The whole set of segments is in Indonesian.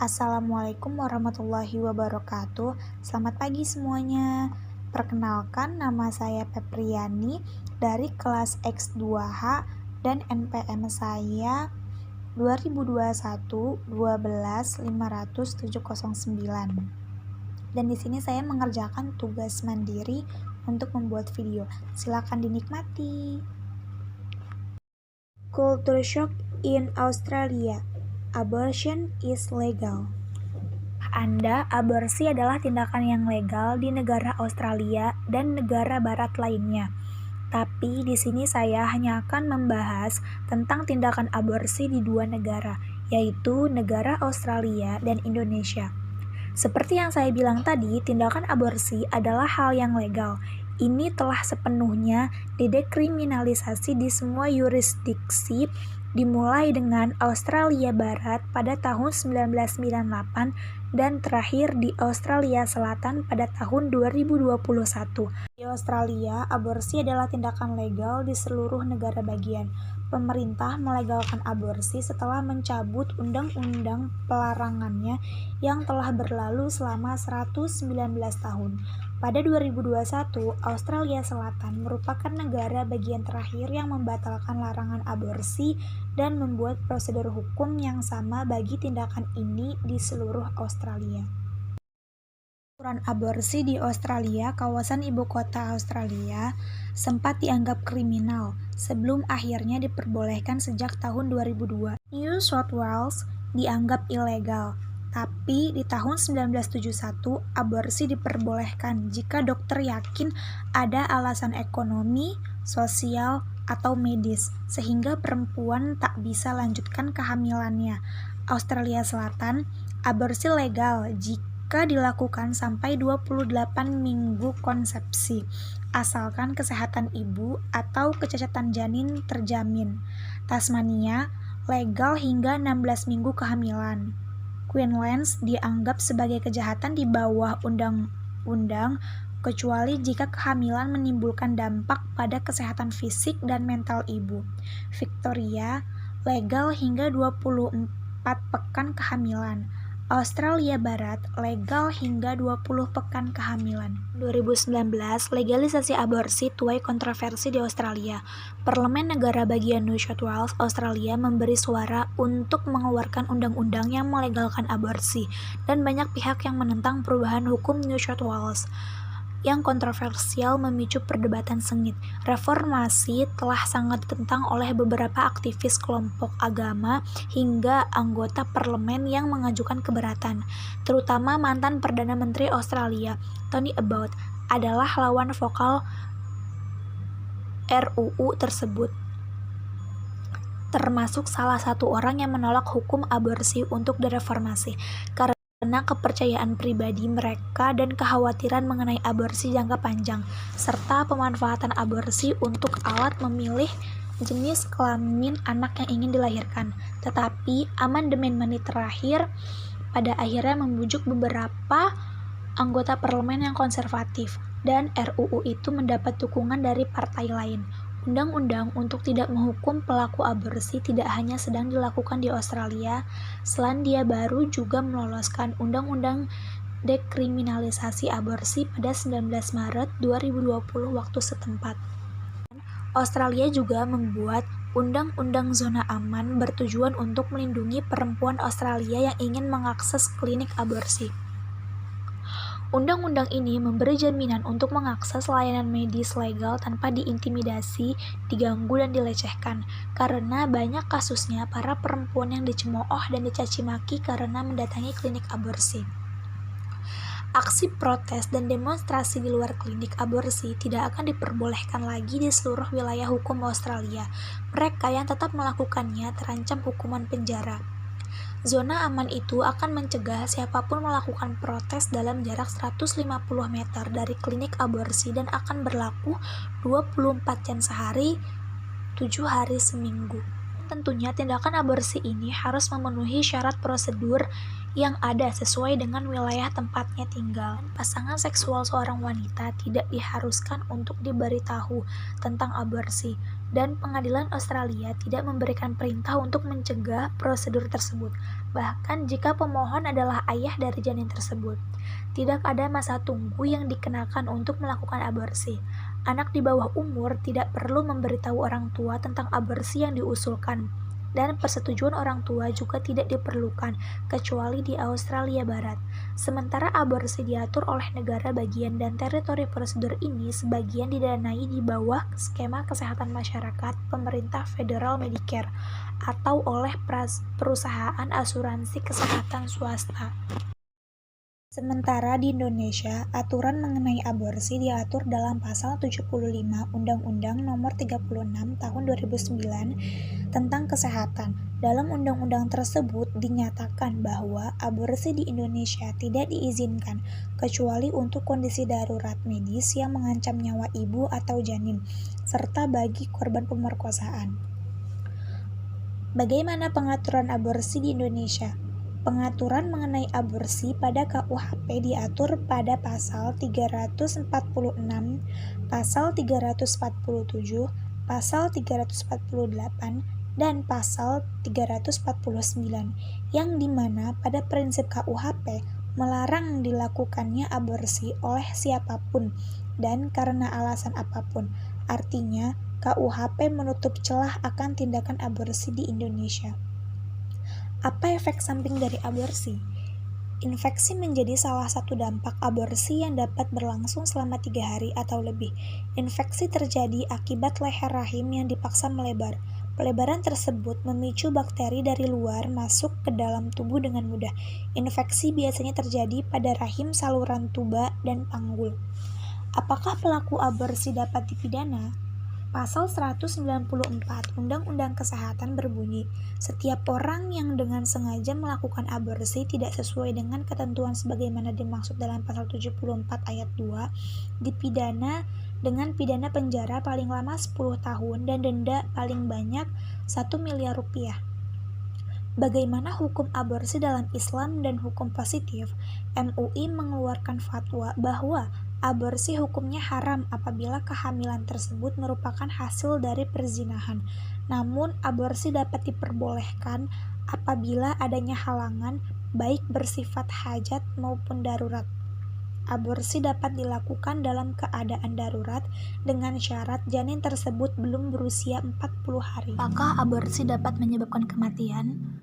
Assalamualaikum warahmatullahi wabarakatuh. Selamat pagi semuanya. Perkenalkan, nama saya Febriani dari kelas X2H dan NPM saya 2021 12 500 709. Dan di sini saya mengerjakan tugas mandiri untuk membuat video. Silakan dinikmati. Culture shock in Australia. Abortion is legal. Anda, aborsi adalah tindakan yang legal di negara Australia dan negara barat lainnya. Tapi di sini saya hanya akan membahas tentang tindakan aborsi di dua negara, yaitu negara Australia dan Indonesia. Seperti yang saya bilang tadi, tindakan aborsi adalah hal yang legal. Ini telah sepenuhnya didekriminalisasi di semua yurisdiksi, dimulai dengan Australia Barat pada tahun 1998 dan terakhir di Australia Selatan pada tahun 2021. Di Australia, aborsi adalah tindakan legal di seluruh negara bagian. Pemerintah melegalkan aborsi setelah mencabut undang-undang pelarangannya yang telah berlalu selama 119 tahun. Pada 2021, Australia Selatan merupakan negara bagian terakhir yang membatalkan larangan aborsi dan membuat prosedur hukum yang sama bagi tindakan ini di seluruh Australia. Aturan aborsi di Australia, kawasan ibu kota Australia, sempat dianggap kriminal sebelum akhirnya diperbolehkan sejak tahun 2002. New South Wales dianggap ilegal, tapi di tahun 1971 aborsi diperbolehkan jika dokter yakin ada alasan ekonomi, sosial, atau medis sehingga perempuan tak bisa lanjutkan kehamilannya. Australia Selatan, aborsi legal jika dilakukan sampai 28 minggu konsepsi, asalkan kesehatan ibu atau kecacatan janin terjamin. Tasmania, legal hingga 16 minggu kehamilan. Queensland dianggap sebagai kejahatan di bawah undang-undang, kecuali jika kehamilan menimbulkan dampak pada kesehatan fisik dan mental ibu. Victoria, legal hingga 24 pekan kehamilan. Australia Barat, legal hingga 20 pekan kehamilan. 2019, legalisasi aborsi tuai kontroversi di Australia. Parlemen negara bagian New South Wales, Australia memberi suara untuk mengeluarkan undang-undang yang melegalkan aborsi, dan banyak pihak yang menentang perubahan hukum New South Wales yang kontroversial memicu perdebatan sengit. Reformasi telah sangat ditentang oleh beberapa aktivis kelompok agama hingga anggota parlemen yang mengajukan keberatan, terutama mantan Perdana Menteri Australia, Tony Abbott, adalah lawan vokal RUU tersebut, termasuk salah satu orang yang menolak hukum aborsi untuk direformasi karena kepercayaan pribadi mereka dan kekhawatiran mengenai aborsi jangka panjang, serta pemanfaatan aborsi untuk alat memilih jenis kelamin anak yang ingin dilahirkan. Tetapi amandemen terakhir pada akhirnya membujuk beberapa anggota parlemen yang konservatif, dan RUU itu mendapat dukungan dari partai lain. Undang-undang untuk tidak menghukum pelaku aborsi tidak hanya sedang dilakukan di Australia, Selandia Baru juga meloloskan undang-undang dekriminalisasi aborsi pada 19 Maret 2020 waktu setempat. Australia juga membuat undang-undang zona aman bertujuan untuk melindungi perempuan Australia yang ingin mengakses klinik aborsi. Undang-undang ini memberi jaminan untuk mengakses layanan medis legal tanpa diintimidasi, diganggu, dan dilecehkan, karena banyak kasusnya para perempuan yang dicemooh dan dicaci maki karena mendatangi klinik aborsi. Aksi protes dan demonstrasi di luar klinik aborsi tidak akan diperbolehkan lagi di seluruh wilayah hukum Australia. Mereka yang tetap melakukannya terancam hukuman penjara. Zona aman itu akan mencegah siapapun melakukan protes dalam jarak 150 meter dari klinik aborsi dan akan berlaku 24 jam sehari, 7 hari seminggu. Tentunya tindakan aborsi ini harus memenuhi syarat prosedur yang ada sesuai dengan wilayah tempatnya tinggal. Pasangan seksual seorang wanita tidak diharuskan untuk diberitahu tentang aborsi, dan pengadilan Australia tidak memberikan perintah untuk mencegah prosedur tersebut, bahkan jika pemohon adalah ayah dari janin tersebut. Tidak ada masa tunggu yang dikenakan untuk melakukan aborsi. Anak di bawah umur tidak perlu memberitahu orang tua tentang aborsi yang diusulkan, dan persetujuan orang tua juga tidak diperlukan kecuali di Australia Barat. Sementara aborsi diatur oleh negara bagian dan teritori prosedur ini sebagian didanai di bawah skema kesehatan masyarakat pemerintah federal Medicare atau oleh perusahaan asuransi kesehatan swasta. Sementara di Indonesia, aturan mengenai aborsi diatur dalam Pasal 75 Undang-Undang Nomor 36 Tahun 2009 tentang Kesehatan. Dalam undang-undang tersebut dinyatakan bahwa aborsi di Indonesia tidak diizinkan kecuali untuk kondisi darurat medis yang mengancam nyawa ibu atau janin, serta bagi korban pemerkosaan. Bagaimana pengaturan aborsi di Indonesia? Pengaturan mengenai aborsi pada KUHP diatur pada Pasal 346, Pasal 347, Pasal 348, dan Pasal 349, yang dimana pada prinsip KUHP melarang dilakukannya aborsi oleh siapapun dan karena alasan apapun. Artinya, KUHP menutup celah akan tindakan aborsi di Indonesia. Apa efek samping dari aborsi? Infeksi menjadi salah satu dampak aborsi yang dapat berlangsung selama 3 hari atau lebih. Infeksi terjadi akibat leher rahim yang dipaksa melebar. Pelebaran tersebut memicu bakteri dari luar masuk ke dalam tubuh dengan mudah. Infeksi biasanya terjadi pada rahim, saluran tuba, dan panggul. Apakah pelaku aborsi dapat dipidana? Pasal 194 Undang-Undang Kesehatan berbunyi, setiap orang yang dengan sengaja melakukan aborsi tidak sesuai dengan ketentuan sebagaimana dimaksud dalam Pasal 74 ayat 2, dipidana dengan pidana penjara paling lama 10 tahun dan denda paling banyak 1 miliar rupiah. Bagaimana hukum aborsi dalam Islam dan hukum positif? MUI mengeluarkan fatwa bahwa aborsi hukumnya haram apabila kehamilan tersebut merupakan hasil dari perzinahan. Namun, aborsi dapat diperbolehkan apabila adanya halangan, baik bersifat hajat maupun darurat. Aborsi dapat dilakukan dalam keadaan darurat dengan syarat janin tersebut belum berusia 40 hari. Apakah aborsi dapat menyebabkan kematian?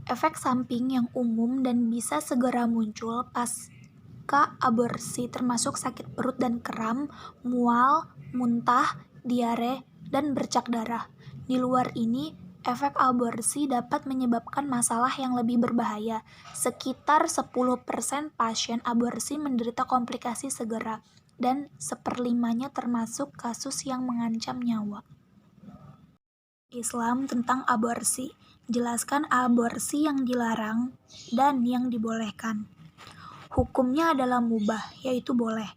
Efek samping yang umum dan bisa segera muncul pasca aborsi termasuk sakit perut dan kram, mual, muntah, diare, dan bercak darah. Di luar ini, efek aborsi dapat menyebabkan masalah yang lebih berbahaya. Sekitar 10% pasien aborsi menderita komplikasi segera, dan 1/5-nya termasuk kasus yang mengancam nyawa. Islam tentang aborsi. Jelaskan aborsi yang dilarang dan yang dibolehkan. Hukumnya adalah mubah, yaitu boleh,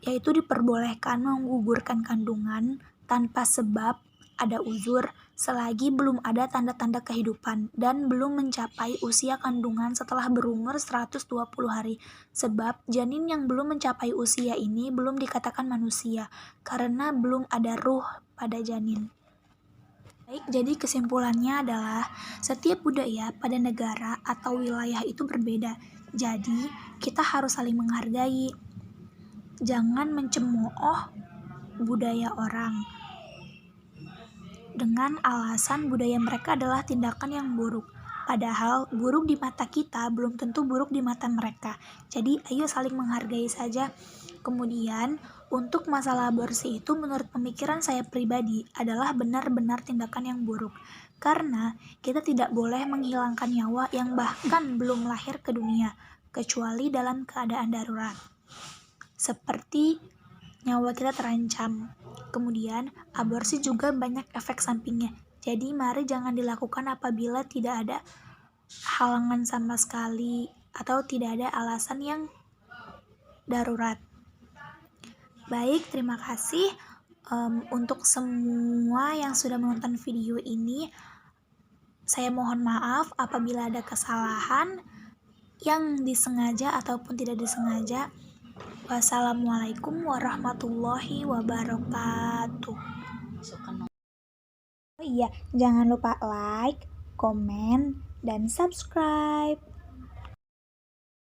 yaitu diperbolehkan menggugurkan kandungan tanpa sebab ada uzur selagi belum ada tanda-tanda kehidupan dan belum mencapai usia kandungan setelah berumur 120 hari. Sebab janin yang belum mencapai usia ini belum dikatakan manusia karena belum ada ruh pada janin. Baik, jadi kesimpulannya adalah setiap budaya pada negara atau wilayah itu berbeda. Jadi, kita harus saling menghargai. Jangan mencemooh budaya orang dengan alasan budaya mereka adalah tindakan yang buruk. Padahal buruk di mata kita belum tentu buruk di mata mereka. Jadi, ayo saling menghargai saja. Kemudian, untuk masalah aborsi itu menurut pemikiran saya pribadi adalah benar-benar tindakan yang buruk. Karena kita tidak boleh menghilangkan nyawa yang bahkan belum lahir ke dunia, kecuali dalam keadaan darurat. Seperti nyawa kita terancam. Kemudian, aborsi juga banyak efek sampingnya. Jadi, mari jangan dilakukan apabila tidak ada halangan sama sekali atau tidak ada alasan yang darurat. Baik, terima kasih untuk semua yang sudah menonton video ini. Saya mohon maaf apabila ada kesalahan. yang disengaja ataupun tidak disengaja. Wassalamualaikum warahmatullahi wabarakatuh. Oh iya, jangan lupa like, komen, dan subscribe.